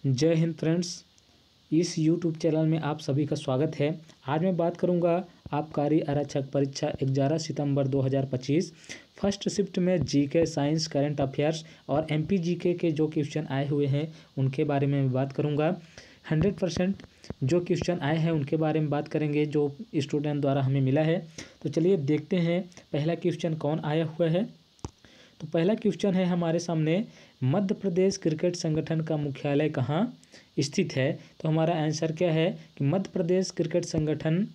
जय हिंद फ्रेंड्स, इस YouTube channel में आप सभी का स्वागत है। आज मैं बात करूंगा आबकारी आरक्षक परीक्षा 11 सितंबर 2025 फर्स्ट शिफ्ट में जीके, साइंस, करंट अफेयर्स और एमपी जीके के जो क्वेश्चन आए हुए हैं उनके बारे में मैं बात करूंगा। 100% जो क्वेश्चन आए हैं उनके बारे में बात करेंगे जो स्टूडेंट द्वारा हमें मिला है। तो चलिए देखते हैं पहला क्वेश्चन कौन आया हुआ है। तो पहला क्वेश्चन है हमारे सामने, मध्य प्रदेश क्रिकेट संगठन का मुख्यालय कहाँ स्थित है। तो हमारा आंसर क्या है कि मध्य प्रदेश क्रिकेट संगठन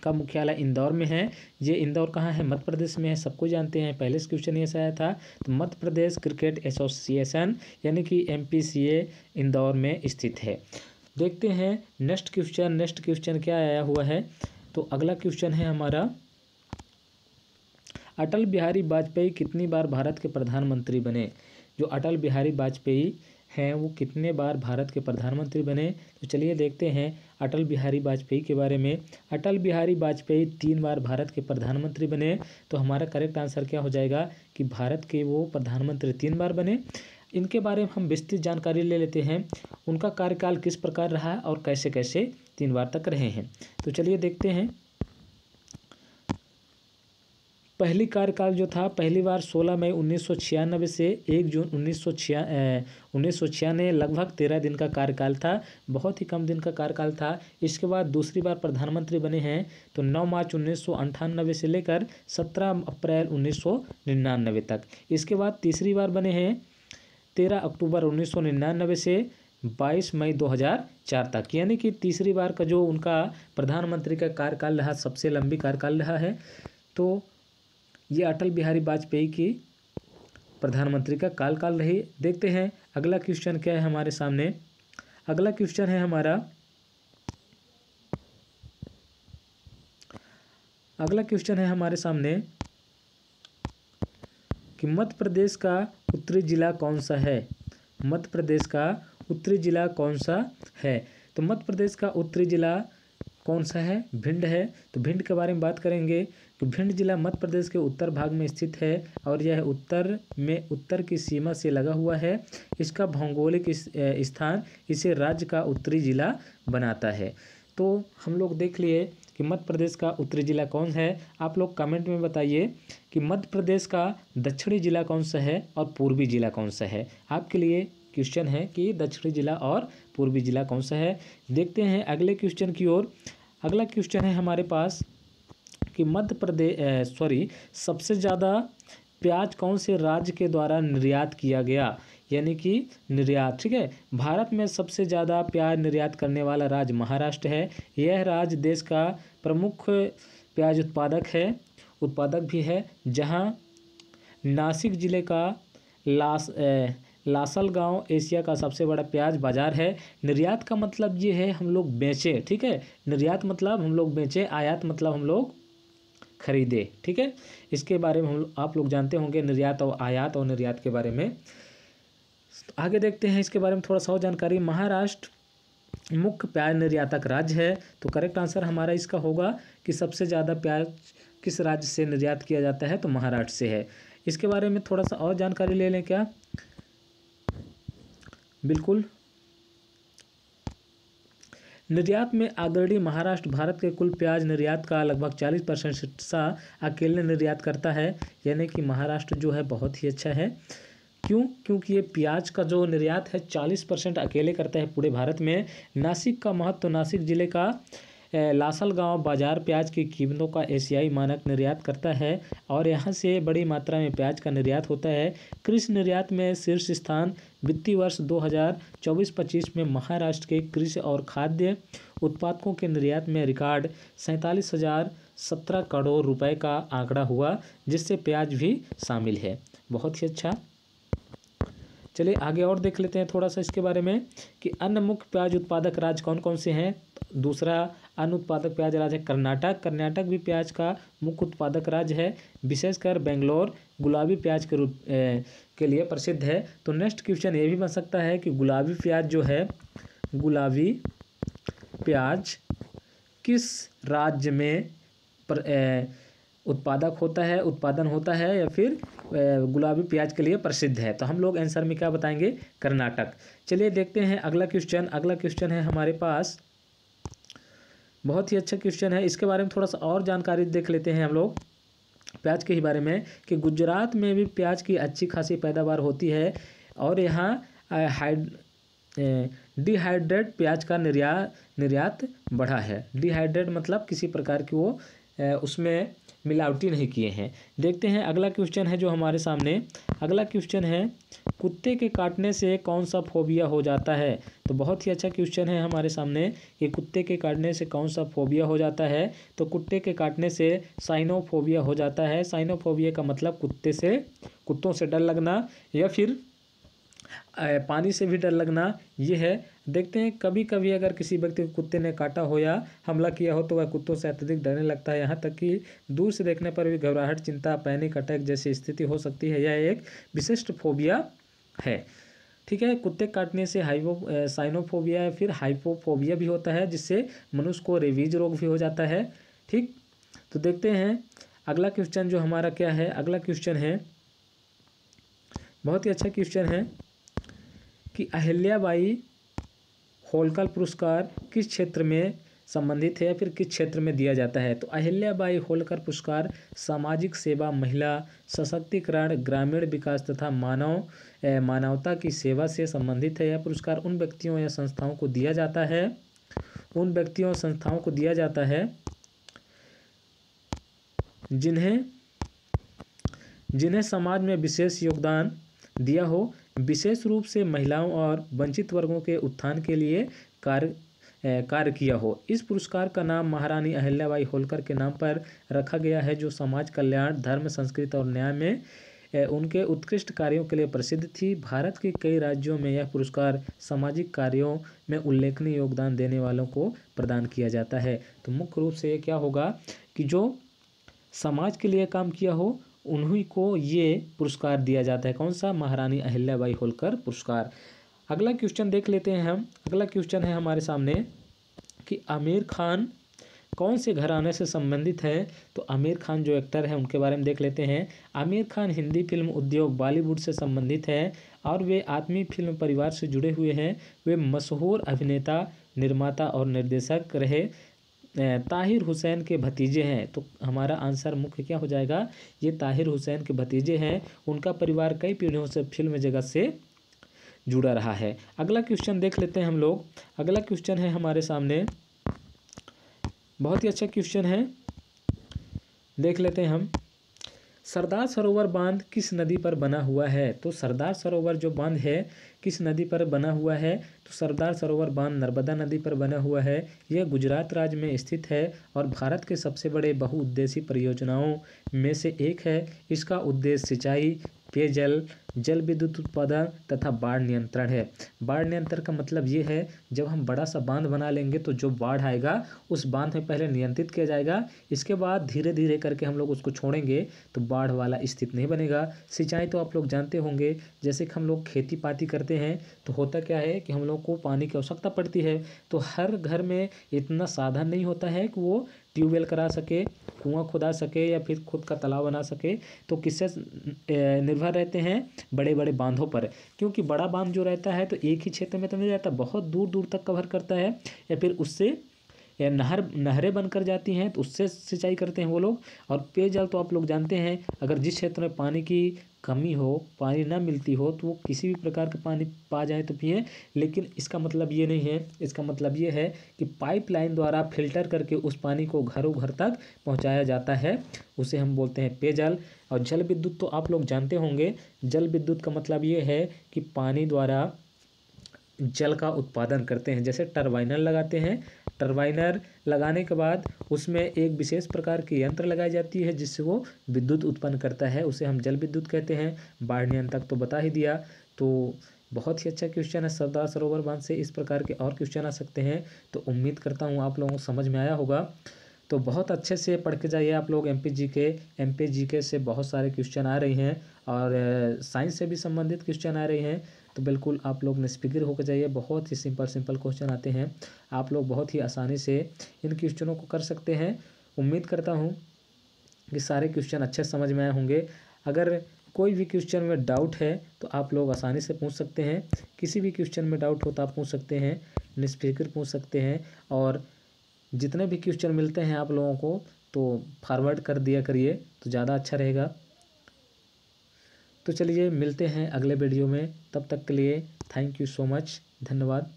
का मुख्यालय इंदौर में है। ये इंदौर कहाँ है? मध्य प्रदेश में है, सबको जानते हैं। पहले से क्वेश्चन ये आया था। तो मध्य प्रदेश क्रिकेट एसोसिएशन यानी कि एमपीसीए इंदौर में स्थित है। देखते हैं नेक्स्ट क्वेश्चन क्या आया हुआ है। तो अगला क्वेश्चन है हमारा, अटल बिहारी वाजपेयी कितनी बार भारत के प्रधानमंत्री बने। जो अटल बिहारी वाजपेयी हैं वो कितने बार भारत के प्रधानमंत्री बने। तो चलिए देखते हैं अटल बिहारी वाजपेयी के बारे में। अटल बिहारी वाजपेयी 3 बार भारत के प्रधानमंत्री बने। तो हमारा करेक्ट आंसर क्या हो जाएगा कि भारत के वो प्रधानमंत्री 3 बार बने। इनके बारे में हम विस्तृत जानकारी ले लेते हैं। उनका कार्यकाल किस प्रकार रहा और कैसे कैसे 3 बार तक रहे हैं। तो चलिए देखते हैं। पहली कार्यकाल जो था, पहली बार 16 मई 1996 से 1 जून 1996 लगभग 13 दिन का कार्यकाल था। बहुत ही कम दिन का कार्यकाल था। इसके बाद दूसरी बार प्रधानमंत्री बने हैं तो 9 मार्च 1998 से लेकर 17 अप्रैल 1999 तक। इसके बाद तीसरी बार बने हैं 13 अक्टूबर 1999 से 22 मई 2004 तक। यानी कि तीसरी बार का जो उनका प्रधानमंत्री का कार्यकाल रहा, सबसे लंबी कार्यकाल रहा है। तो ये अटल बिहारी वाजपेयी की प्रधानमंत्री का कार्यकाल रही। देखते हैं अगला क्वेश्चन क्या है हमारे सामने। अगला क्वेश्चन है हमारा, सामने कि मध्य प्रदेश का उत्तरी जिला कौन सा है। मध्य प्रदेश का उत्तरी जिला कौन सा है। तो मध्य प्रदेश का उत्तरी जिला कौन सा है? भिंड है। तो भिंड के बारे में बात करेंगे तो भिंड जिला मध्य प्रदेश के उत्तर भाग में स्थित है और यह उत्तर की सीमा से लगा हुआ है। इसका भौगोलिक स्थान इसे राज्य का उत्तरी जिला बनाता है। तो हम लोग देख लिए कि मध्य प्रदेश का उत्तरी जिला कौन है। आप लोग कमेंट में बताइए कि मध्य प्रदेश का दक्षिणी जिला कौन सा है और पूर्वी जिला कौन सा है। आपके लिए क्वेश्चन है कि दक्षिणी जिला और पूर्वी जिला कौन सा है। देखते हैं अगले क्वेश्चन की ओर। अगला क्वेश्चन है हमारे पास कि सबसे ज़्यादा प्याज कौन से राज्य के द्वारा निर्यात किया गया। यानी कि निर्यात, ठीक है। भारत में सबसे ज़्यादा प्याज निर्यात करने वाला राज्य महाराष्ट्र है। यह राज्य देश का प्रमुख प्याज उत्पादक भी है। जहां नासिक जिले का लासलगांव एशिया का सबसे बड़ा प्याज बाजार है। निर्यात का मतलब ये है हम लोग बेचें, ठीक है। निर्यात मतलब हम लोग बेचें, आयात मतलब हम लोग खरीदे, ठीक है। इसके बारे में आप लोग जानते होंगे, निर्यात और आयात और निर्यात के बारे में। आगे देखते हैं इसके बारे में थोड़ा सा और जानकारी। महाराष्ट्र मुख्य प्याज निर्यातक राज्य है। तो करेक्ट आंसर हमारा इसका होगा कि सबसे ज़्यादा प्याज किस राज्य से निर्यात किया जाता है, तो महाराष्ट्र से है। इसके बारे में थोड़ा सा और जानकारी ले लें क्या? बिल्कुल। निर्यात में अग्रणी महाराष्ट्र भारत के कुल प्याज निर्यात का लगभग 40% हिस्सा अकेले निर्यात करता है। यानी कि महाराष्ट्र जो है बहुत ही अच्छा है। क्योंकि ये प्याज का जो निर्यात है 40% अकेले करता है पूरे भारत में। नासिक का महत्व, नासिक जिले का लासलगांव बाजार प्याज की कीमतों का एशियाई मानक निर्यात करता है और यहाँ से बड़ी मात्रा में प्याज का निर्यात होता है। कृषि निर्यात में शीर्ष स्थान वित्तीय वर्ष 2024-25 में महाराष्ट्र के कृषि और खाद्य उत्पादों के निर्यात में रिकॉर्ड 47,017 करोड़ रुपए का आंकड़ा हुआ, जिससे प्याज भी शामिल है। बहुत ही अच्छा। चलिए आगे और देख लेते हैं थोड़ा सा इसके बारे में कि अन्य मुख्य प्याज उत्पादक राज्य कौन कौन से हैं। दूसरा अन्य उत्पादक प्याज राज्य है कर्नाटक। कर्नाटक भी प्याज का मुख्य उत्पादक राज्य है। विशेषकर बेंगलोर गुलाबी प्याज के लिए प्रसिद्ध है। तो नेक्स्ट क्वेश्चन ये भी बन सकता है कि गुलाबी प्याज किस राज्य में उत्पादन होता है या फिर गुलाबी प्याज के लिए प्रसिद्ध है। तो हम लोग आंसर में क्या बताएंगे, कर्नाटक। चलिए देखते हैं अगला क्वेश्चन। अगला क्वेश्चन है हमारे पास, बहुत ही अच्छा क्वेश्चन है, इसके बारे में थोड़ा सा और जानकारी देख लेते हैं हम लोग प्याज के ही बारे में, कि गुजरात में भी प्याज की अच्छी खासी पैदावार होती है और यहाँ डिहाइड्रेट प्याज का निर्यात बढ़ा है। डिहाइड्रेट मतलब किसी प्रकार की वो उसमें मिलावटी नहीं किए हैं। देखते हैं अगला क्वेश्चन है जो हमारे सामने। अगला क्वेश्चन है, कुत्ते के काटने से कौन सा फोबिया हो जाता है। तो बहुत ही अच्छा क्वेश्चन है हमारे सामने कि कुत्ते के काटने से कौन सा फोबिया हो जाता है। तो कुत्ते के काटने से साइनोफोबिया हो जाता है। साइनोफोबिया का मतलब कुत्तों से डर लगना या फिर पानी से भी डर लगना, ये है। देखते हैं कभी कभी अगर किसी व्यक्ति को कुत्ते ने काटा हो या हमला किया हो तो वह कुत्तों से अत्यधिक डरने लगता है, यहाँ तक कि दूर से देखने पर भी घबराहट, चिंता, पैनिक अटैक जैसी स्थिति हो सकती है। यह एक विशिष्ट फोबिया है। ठीक है, कुत्ते काटने से साइनोफोबिया या फिर हाइपोफोबिया भी होता है, जिससे मनुष्य को रेबीज रोग भी हो जाता है। ठीक, तो देखते हैं अगला क्वेश्चन जो हमारा क्या है। अगला क्वेश्चन है, बहुत ही अच्छा क्वेश्चन है कि अहिल्याबाई होलकर पुरस्कार किस क्षेत्र में संबंधित है या फिर किस क्षेत्र में दिया जाता है। तो अहिल्याबाई होलकर पुरस्कार सामाजिक सेवा, महिला सशक्तिकरण, ग्रामीण विकास तथा मानवता की सेवा से संबंधित है। यह पुरस्कार उन व्यक्तियों या संस्थाओं को दिया जाता है जिन्हें समाज में विशेष योगदान दिया हो, विशेष रूप से महिलाओं और वंचित वर्गों के उत्थान के लिए कार्य किया हो। इस पुरस्कार का नाम महारानी अहिल्याबाई होलकर के नाम पर रखा गया है, जो समाज कल्याण, धर्म, संस्कृति और न्याय में उनके उत्कृष्ट कार्यों के लिए प्रसिद्ध थी। भारत के कई राज्यों में यह पुरस्कार सामाजिक कार्यों में उल्लेखनीय योगदान देने वालों को प्रदान किया जाता है। तो मुख्य रूप से ये क्या होगा कि जो समाज के लिए काम किया हो उन्हीं को ये पुरस्कार दिया जाता है। कौन सा, महारानी अहिल्याबाई होलकर पुरस्कार। अगला क्वेश्चन देख लेते हैं हम। अगला क्वेश्चन है हमारे सामने कि आमिर खान कौन से घराने से संबंधित है। तो आमिर खान जो एक्टर है उनके बारे में देख लेते हैं। आमिर खान हिंदी फिल्म उद्योग बॉलीवुड से संबंधित है और वे आदमी फिल्म परिवार से जुड़े हुए हैं। वे मशहूर अभिनेता, निर्माता और निर्देशक रहे। ताहिर हुसैन के भतीजे हैं। तो हमारा आंसर मुख्य क्या हो जाएगा, ये ताहिर हुसैन के भतीजे हैं। उनका परिवार कई पीढ़ियों से फिल्म जगत से जुड़ा रहा है। अगला क्वेश्चन देख लेते हैं हम लोग। अगला क्वेश्चन है हमारे सामने, बहुत ही अच्छा क्वेश्चन है, देख लेते हैं हम। सरदार सरोवर बांध किस नदी पर बना हुआ है। तो सरदार सरोवर जो बांध है किस नदी पर बना हुआ है। तो सरदार सरोवर बांध नर्मदा नदी पर बना हुआ है। यह गुजरात राज्य में स्थित है और भारत के सबसे बड़े बहुउद्देशीय परियोजनाओं में से एक है। इसका उद्देश्य सिंचाई, पेयजल, जल विद्युत उत्पादन तथा बाढ़ नियंत्रण है। बाढ़ नियंत्रण का मतलब ये है, जब हम बड़ा सा बांध बना लेंगे तो जो बाढ़ आएगा उस बांध में पहले नियंत्रित किया जाएगा, इसके बाद धीरे धीरे करके हम लोग उसको छोड़ेंगे तो बाढ़ वाला स्थिति नहीं बनेगा। सिंचाई तो आप लोग जानते होंगे, जैसे कि हम लोग खेती पाती करते हैं तो होता क्या है कि हम लोग को पानी की आवश्यकता पड़ती है। तो हर घर में इतना साधन नहीं होता है कि वो ट्यूबवेल करा सके, कुआं खुदा सके या फिर खुद का तालाब बना सके। तो किससे निर्भर रहते हैं, बड़े बड़े बांधों पर। क्योंकि बड़ा बांध जो रहता है तो एक ही क्षेत्र में तो नहीं रहता, बहुत दूर दूर तक कवर करता है, या फिर उससे नहरें बनकर जाती हैं तो उससे सिंचाई करते हैं वो लोग। और पेयजल तो आप लोग जानते हैं, अगर जिस क्षेत्र में पानी की कमी हो, पानी ना मिलती हो, तो वो किसी भी प्रकार का पानी पा जाए तो पिए। लेकिन इसका मतलब ये नहीं है, इसका मतलब ये है कि पाइपलाइन द्वारा फिल्टर करके उस पानी को घरों घर तक पहुंचाया जाता है, उसे हम बोलते हैं पेयजल। और जल विद्युत तो आप लोग जानते होंगे, जल विद्युत का मतलब ये है कि पानी द्वारा जल का उत्पादन करते हैं। जैसे टरबाइनर लगाते हैं, टरबाइनर लगाने के बाद उसमें एक विशेष प्रकार की यंत्र लगाई जाती है जिससे वो विद्युत उत्पन्न करता है, उसे हम जल विद्युत कहते हैं। बाढ़ नियंत्रण तक तो बता ही दिया। तो बहुत ही अच्छा क्वेश्चन है। सरदार सरोवर बांध से इस प्रकार के और क्वेश्चन आ सकते हैं। तो उम्मीद करता हूँ आप लोगों को समझ में आया होगा। तो बहुत अच्छे से पढ़ के जाइए आप लोग। एमपी जीके से बहुत सारे क्वेश्चन आ रही हैं और साइंस से भी संबंधित क्वेश्चन आ रही हैं। तो बिल्कुल आप लोग निष्फिक्र होकर जाइए, बहुत ही सिंपल क्वेश्चन आते हैं, आप लोग बहुत ही आसानी से इन क्वेश्चनों को कर सकते हैं। उम्मीद करता हूँ कि सारे क्वेश्चन अच्छे समझ में आए होंगे। अगर कोई भी क्वेश्चन में डाउट है तो आप लोग आसानी से पूछ सकते हैं। किसी भी क्वेश्चन में डाउट हो तो आप पूछ सकते हैं, निष्फिक्र पूछ सकते हैं। और जितने भी क्वेश्चन मिलते हैं आप लोगों को तो फॉरवर्ड कर दिया करिए तो ज़्यादा अच्छा रहेगा। तो चलिए मिलते हैं अगले वीडियो में, तब तक के लिए थैंक यू सो मच, धन्यवाद।